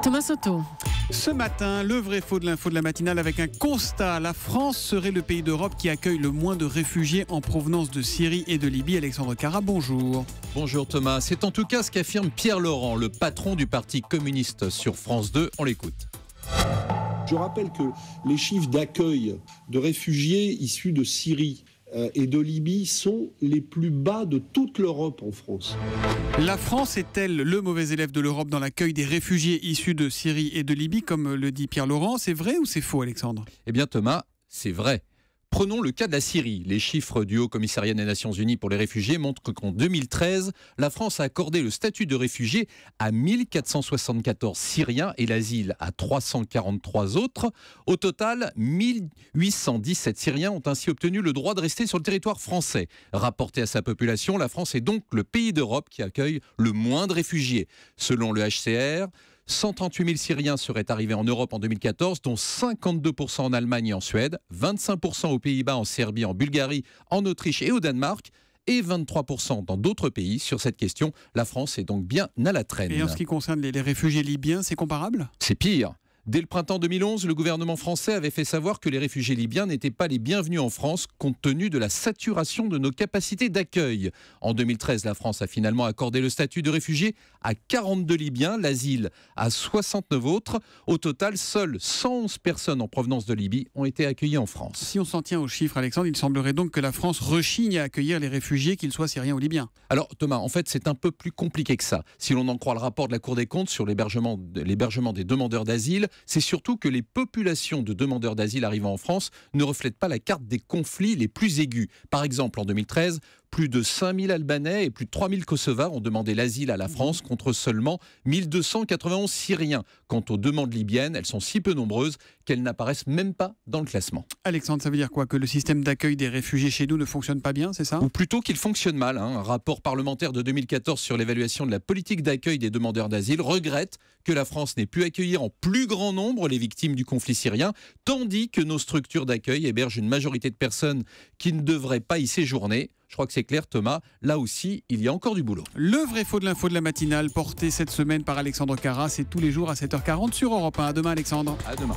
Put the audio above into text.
Thomas Soto. Ce matin, le vrai faux de l'info de la matinale avec un constat. La France serait le pays d'Europe qui accueille le moins de réfugiés en provenance de Syrie et de Libye. Alexandre Cara, bonjour. Bonjour Thomas, c'est en tout cas ce qu'affirme Pierre Laurent, le patron du Parti communiste sur France 2. On l'écoute. Je rappelle que les chiffres d'accueil de réfugiés issus de Syrie et de Libye sont les plus bas de toute l'Europe en France. La France est-elle le mauvais élève de l'Europe dans l'accueil des réfugiés issus de Syrie et de Libye, comme le dit Pierre Laurent? C'est vrai ou c'est faux, Alexandre? Eh bien Thomas, c'est vrai. Prenons le cas de la Syrie. Les chiffres du Haut Commissariat des Nations Unies pour les réfugiés montrent qu'en 2013, la France a accordé le statut de réfugié à 1474 Syriens et l'asile à 343 autres. Au total, 1817 Syriens ont ainsi obtenu le droit de rester sur le territoire français. Rapporté à sa population, la France est donc le pays d'Europe qui accueille le moins de réfugiés. Selon le HCR, 138 000 Syriens seraient arrivés en Europe en 2014, dont 52% en Allemagne et en Suède, 25% aux Pays-Bas, en Serbie, en Bulgarie, en Autriche et au Danemark, et 23% dans d'autres pays. Sur cette question, la France est donc bien à la traîne. Et en ce qui concerne les réfugiés libyens, c'est comparable? C'est pire. Dès le printemps 2011, le gouvernement français avait fait savoir que les réfugiés libyens n'étaient pas les bienvenus en France compte tenu de la saturation de nos capacités d'accueil. En 2013, la France a finalement accordé le statut de réfugié à 42 Libyens, l'asile à 69 autres. Au total, seules 111 personnes en provenance de Libye ont été accueillies en France. Si on s'en tient aux chiffres, Alexandre, il semblerait donc que la France rechigne à accueillir les réfugiés, qu'ils soient syriens ou libyens. Alors Thomas, en fait, c'est un peu plus compliqué que ça. Si l'on en croit le rapport de la Cour des comptes sur l'hébergement des demandeurs d'asile, c'est surtout que les populations de demandeurs d'asile arrivant en France ne reflètent pas la carte des conflits les plus aigus. Par exemple, en 2013, plus de 5000 Albanais et plus de 3000 Kosovars ont demandé l'asile à la France contre seulement 1291 Syriens. Quant aux demandes libyennes, elles sont si peu nombreuses qu'elles n'apparaissent même pas dans le classement. Alexandre, ça veut dire quoi? Que le système d'accueil des réfugiés chez nous ne fonctionne pas bien, c'est ça? Ou plutôt qu'il fonctionne mal. Un rapport parlementaire de 2014 sur l'évaluation de la politique d'accueil des demandeurs d'asile regrette que la France n'ait pu accueillir en plus grand nombre les victimes du conflit syrien, tandis que nos structures d'accueil hébergent une majorité de personnes qui ne devraient pas y séjourner. Je crois que c'est clair, Thomas. Là aussi, il y a encore du boulot. Le vrai faux de l'info de la matinale, porté cette semaine par Alexandre Cara, c'est tous les jours à 7h40 sur Europe 1. À demain, Alexandre. À demain.